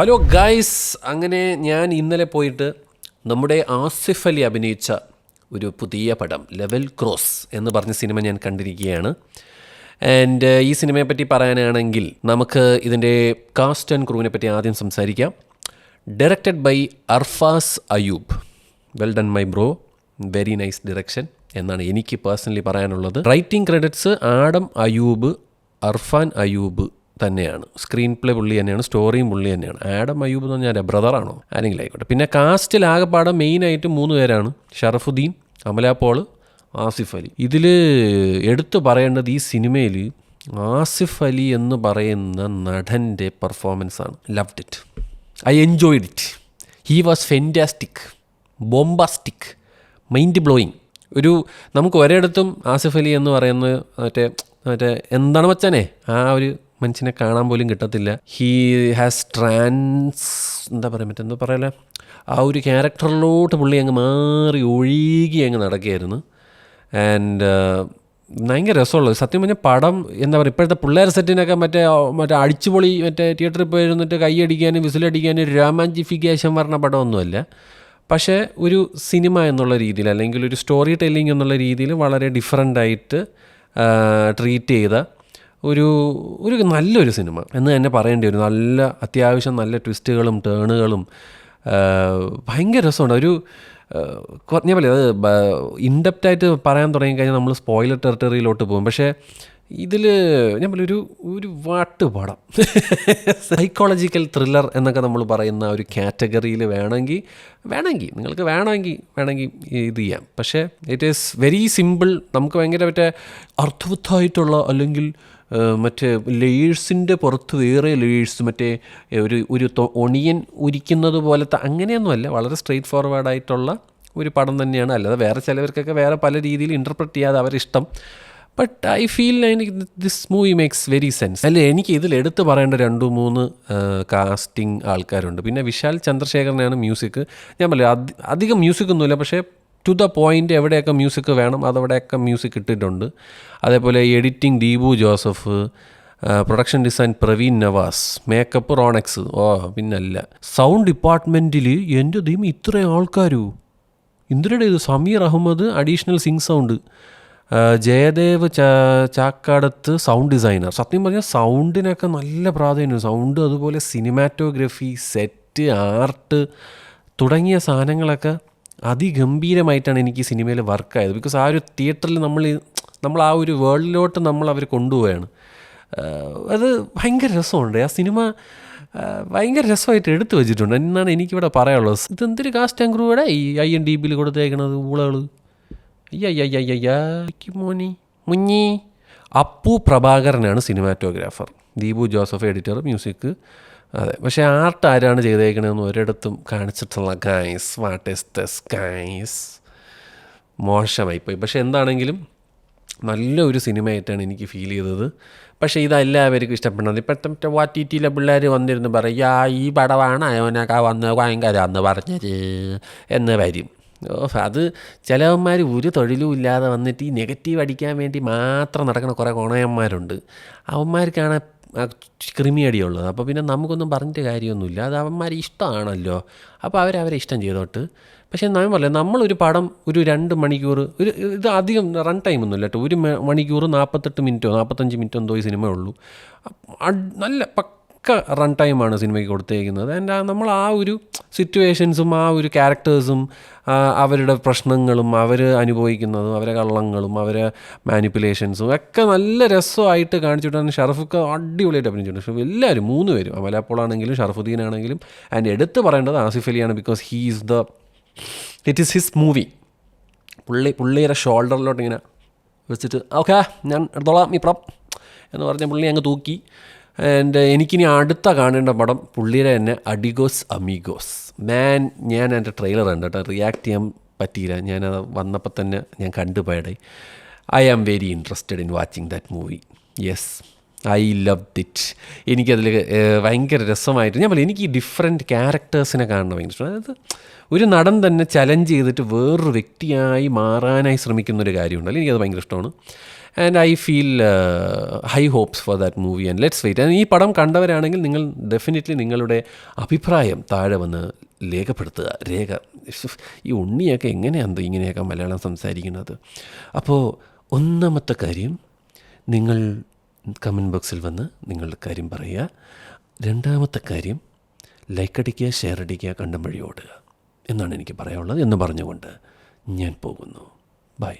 Hello guys, അങ്ങനെ ഞാൻ ഇന്നലെ പോയിട്ട് നമ്മുടെ ആസിഫ് അലി അഭിനയിച്ച ഒരു പുതിയ പടം ലെവൽ ക്രോസ് എന്ന് പറഞ്ഞ സിനിമ ഞാൻ കണ്ടിരിക്കുകയാണ്. ആൻഡ് ഈ സിനിമയെപ്പറ്റി പറയാനാണെങ്കിൽ നമുക്ക് ഇതിൻ്റെ കാസ്റ്റ് ആൻഡ് ക്രൂവിനെ പറ്റി ആദ്യം സംസാരിക്കാം. Directed by Arfaz Ayoob. Well done my bro, very nice direction എന്നാണ് എനിക്ക് പേഴ്സണലി പറയാനുള്ളത്. റൈറ്റിംഗ് ക്രെഡിറ്റ്സ് ആഡം അയൂബ്, അർഫാൻ അയൂബ് തന്നെയാണ്. സ്ക്രീൻ പ്ലേ പുള്ളി തന്നെയാണ്, സ്റ്റോറിയും പുള്ളി തന്നെയാണ്. ആഡം അയ്യൂബ് എന്ന് പറഞ്ഞാൽ ബ്രദറാണോ ആരെങ്കിലും ആയിക്കോട്ടെ. പിന്നെ കാസ്റ്റിൽ ആകെപ്പാടെ മെയിനായിട്ട് 3 പേരാണ്: ഷറഫുദ്ദീൻ, അമല പോൾ, ആസിഫ് അലി. ഇതിൽ എടുത്തു പറയേണ്ടത് ഈ സിനിമയിൽ ആസിഫ് അലി എന്ന് പറയുന്ന നടൻ്റെ പെർഫോമൻസാണ്. Loved it, I enjoyed it. He was fantastic, bombastic, mind blowing. നമുക്ക് ഒരിടത്തും ആസിഫ് അലി എന്ന് പറയുന്നത് മറ്റേ എന്താണ് മച്ചാനെ ആ ഒരു മനുഷ്യനെ കാണാൻ പോലും കിട്ടത്തില്ല. ഹീ ഹാസ് എന്താ പറയല, ആ ഒരു ക്യാരക്ടറിലോട്ട് പുള്ളി അങ്ങ് മാറി ഒഴുകി അങ്ങ് നടക്കുകയായിരുന്നു. ആൻഡ് ഭയങ്കര രസമുള്ളത് സത്യം പറഞ്ഞാൽ പടം. എന്താ പറയുക, ഇപ്പോഴത്തെ പിള്ളേർ സെറ്റിനൊക്കെ മറ്റേ അടിച്ചുപൊളി തിയേറ്ററിൽ പോയിരുന്നിട്ട് കൈയടിക്കാനും വിസിലടിക്കാനും രോമാഞ്ചിഫിക്കേഷൻ പറഞ്ഞ പടമൊന്നുമല്ല. പക്ഷേ ഒരു സിനിമ എന്നുള്ള രീതിയിൽ, അല്ലെങ്കിൽ ഒരു സ്റ്റോറി ടെല്ലിംഗ് എന്നുള്ള രീതിയിൽ വളരെ ഡിഫറൻ്റായിട്ട് ട്രീറ്റ് ചെയ്ത ഒരു നല്ലൊരു സിനിമ എന്ന് തന്നെ പറയേണ്ടി വരും. അത്യാവശ്യം നല്ല ട്വിസ്റ്റുകളും ടേണുകളും ഭയങ്കര രസമുണ്ട്. ഞാൻ പറയാം, അത് ഇൻഡെപ്റ്റായിട്ട് പറയാൻ തുടങ്ങിക്കഴിഞ്ഞാൽ നമ്മൾ സ്പോയിലർ ടെറിട്ടറിയിലോട്ട് പോകും. പക്ഷേ ഇതിൽ ഞാൻ പറയും ഒരു വാട്ടുപാടം സൈക്കോളജിക്കൽ ത്രില്ലർ എന്നൊക്കെ നമ്മൾ പറയുന്ന ഒരു കാറ്റഗറിയിൽ വേണമെങ്കിൽ നിങ്ങൾക്ക് വേണമെങ്കിൽ ഇത് ചെയ്യാം. പക്ഷേ ഇറ്റ് ഈസ് വെരി സിമ്പിൾ. നമുക്ക് ഭയങ്കര അർത്ഥവത്തായിട്ടുള്ള, അല്ലെങ്കിൽ മറ്റേ ലേഴ്സിൻ്റെ പുറത്ത് വേറെ ലേഴ്സ്, ഒരു ഒണിയൻ ഉരിക്കുന്നത് പോലത്തെ അങ്ങനെയൊന്നുമല്ല. വളരെ സ്ട്രെയിറ്റ് ഫോർവേഡായിട്ടുള്ള ഒരു പടം തന്നെയാണ്. അല്ലാതെ വേറെ ചിലവർക്കൊക്കെ വേറെ പല രീതിയിൽ ഇൻ്റർപ്രറ്റ് ചെയ്യാതെ അവരിഷ്ടം. But I feel this movie makes very sense. അല്ലേ, എനിക്ക് ഇതിൽ എടുത്ത് പറയേണ്ട 2-3 കാസ്റ്റിംഗ് ആൾക്കാരുണ്ട്. പിന്നെ വിശാൽ ചന്ദ്രശേഖരനാണ് മ്യൂസിക്. ഞാൻ പറയാം, അധികം മ്യൂസിക്കൊന്നുമില്ല, പക്ഷേ ടു ദ പോയിൻ്റ് എവിടെയൊക്കെ മ്യൂസിക് വേണം അതവിടെയൊക്കെ മ്യൂസിക് ഇട്ടിട്ടുണ്ട്. അതേപോലെ editing Deepu Joseph, production design Praveen Navas, makeup Ronex. പിന്നല്ല, സൗണ്ട് ഡിപ്പാർട്ട്മെൻറ്റിൽ എൻ്റെ ദൈവം ഇത്രയും ആൾക്കാരോ. ഇന്ദിരയുടെ ഇത് Sameer Ahammed additional sync sound, Jayadev Chakkadath sound designer. സത്യം പറഞ്ഞാൽ സൗണ്ടിനൊക്കെ നല്ല പ്രാധാന്യം. സൗണ്ട്, അതുപോലെ സിനിമാറ്റോഗ്രഫി, സെറ്റ്, ആർട്ട് തുടങ്ങിയ സാധനങ്ങളൊക്കെ അതിഗംഭീരമായിട്ടാണ് എനിക്ക് ഈ സിനിമയിൽ വർക്കായത്. ബിക്കോസ് ആ ഒരു തിയേറ്ററിൽ നമ്മൾ ആ ഒരു വേൾഡിലോട്ട് അവർ കൊണ്ടുപോവുകയാണ്. അത് ഭയങ്കര രസമുണ്ട്. ആ സിനിമ ഭയങ്കര രസമായിട്ട് എടുത്തു വെച്ചിട്ടുണ്ട് എന്നാണ് എനിക്കിവിടെ പറയാനുള്ളത്. ഇതെന്തൊരു കാസ്റ്റ് ആൻഡ് ക്രൂവിടെ ഈ IMDbയിൽ കൊടുത്തേക്കണത് ഊളകൾ. മോനി മുഞ്ഞി. അപ്പു പ്രഭാകരനാണ് cinematographer, Deepu Joseph editor, music. അതെ, പക്ഷേ ആർട്ട് ആരാണ് ചെയ്തേക്കണതെന്ന് ഒരിടത്തും കാണിച്ചിട്ടുള്ള guys. What is this guys? മോശമായിപ്പോയി. പക്ഷേ എന്താണെങ്കിലും നല്ലൊരു സിനിമയായിട്ടാണ് എനിക്ക് ഫീൽ ചെയ്തത്. പക്ഷേ ഇതെല്ലാവർക്കും ഇഷ്ടപ്പെടുന്നത്. ഇപ്പോഴത്തെ OTTയിലെ പിള്ളേർ വന്നിരുന്ന് പറയുക, ഈ പടമാണ് അവനൊക്കെ വന്ന് ഭയങ്കര എന്ന് പറഞ്ഞത് എന്ന് വരും. അത് ചിലവന്മാർ ഒരു തൊഴിലും ഇല്ലാതെ വന്നിട്ട് ഈ നെഗറ്റീവ് അടിക്കാൻ വേണ്ടി മാത്രം നടക്കുന്ന കുറേ കോണയന്മാരുണ്ട്. അവന്മാർക്കാണ് ക്രിമിയടിയുള്ളത്. അപ്പോൾ പിന്നെ നമുക്കൊന്നും പറഞ്ഞിട്ട് കാര്യമൊന്നുമില്ല. അത് അവന്മാർ ഇഷ്ടമാണല്ലോ, അപ്പോൾ അവരവരെ ഇഷ്ടം ചെയ്തോട്ട്. പക്ഷേ നമ്മളൊരു പടം ഒരു 2 മണിക്കൂർ, ഇത് അധികം റൺ ടൈമൊന്നുമില്ല കേട്ടോ. 1 മണിക്കൂർ 48 മിനിറ്റോ 45 മിനിറ്റോ എന്തോ ഈ സിനിമ ഉള്ളൂ. നല്ല പക്ക റൺ ടൈമാണ് സിനിമയ്ക്ക് കൊടുത്തേക്കുന്നത്. ആൻഡ് നമ്മൾ ആ ഒരു സിറ്റുവേഷൻസും ആ ഒരു ക്യാരക്ടേഴ്സും അവരുടെ പ്രശ്നങ്ങളും അവർ അനുഭവിക്കുന്നതും അവരെ കള്ളങ്ങളും അവരെ മാനിപ്പുലേഷൻസും ഒക്കെ നല്ല രസമായിട്ട് കാണിച്ചിട്ടാണ്. ഷറഫൊക്കെ അടിപൊളിയായിട്ട് അഭിനയിച്ചിട്ടുണ്ട്. പക്ഷേ എല്ലാവരും 3 പേരും, അമലാപ്പോളാണെങ്കിലും ഷറഫുദ്ദീൻ ആണെങ്കിലും. ആൻഡ് എടുത്ത് പറയേണ്ടത് ആസിഫ് അലിയാണ്. Because it is his movie. പുള്ളിയുടെ ഷോൾഡറിലോട്ട് ഇങ്ങനെ വെച്ചിട്ട് ഓക്കെ ഞാൻ എടുത്തോളാം ഈ പടം എന്ന് പറഞ്ഞ പുള്ളി അങ്ങ് തൂക്കി. ആൻഡ് എനിക്കിനി അടുത്ത കാണേണ്ട പടം പുള്ളിയുടെ തന്നെ അഡിഗോസ് അമീഗോസ്. ഞാൻ എൻ്റെ ട്രെയിലർ കണ്ടു കേട്ടോ, റിയാക്ട് ചെയ്യാൻ പറ്റിയില്ല. ഞാനത് വന്നപ്പോൾ തന്നെ ഞാൻ കണ്ടുപോയതായി. I am very interested in watching that movie. Yes, I loved it. എനിക്കതിൽ ഭയങ്കര രസമായിട്ട് എനിക്ക് ഈ ഡിഫറെൻറ്റ് ക്യാരക്ടേഴ്സിനെ കാണണം ഭയങ്കര ഇഷ്ടം. അതായത് ഒരു നടൻ തന്നെ ചലഞ്ച് ചെയ്തിട്ട് വേറൊരു വ്യക്തിയായി മാറാനായി ശ്രമിക്കുന്നൊരു കാര്യമുണ്ടല്ലോ, എനിക്കത് ഭയങ്കര ഇഷ്ടമാണ്. And I feel high hopes for that movie and let's wait. And ഈ പടം കണ്ടവരാണെങ്കിൽ നിങ്ങൾ ഡെഫിനറ്റ്ലി നിങ്ങളുടെ അഭിപ്രായം താഴെ വന്ന് രേഖപ്പെടുത്തുക. ഈ ഉണ്ണിയൊക്കെ എങ്ങനെയാണ് ഇങ്ങനെയൊക്കെ മലയാളം സംസാരിക്കുന്നത്? അപ്പോൾ ഒന്നാമത്തെ കാര്യം, നിങ്ങൾ കമൻറ്റ് ബോക്സിൽ വന്ന് നിങ്ങളുടെ കാര്യം പറയുക. രണ്ടാമത്തെ കാര്യം, ലൈക്ക് അടിക്കുക, ഷെയർ അടിക്കുക, കണ്ടം വഴി ഓടുക എന്നാണ് എനിക്ക് പറയാനുള്ളത് എന്ന് പറഞ്ഞുകൊണ്ട് ഞാൻ പോകുന്നു. ബൈ.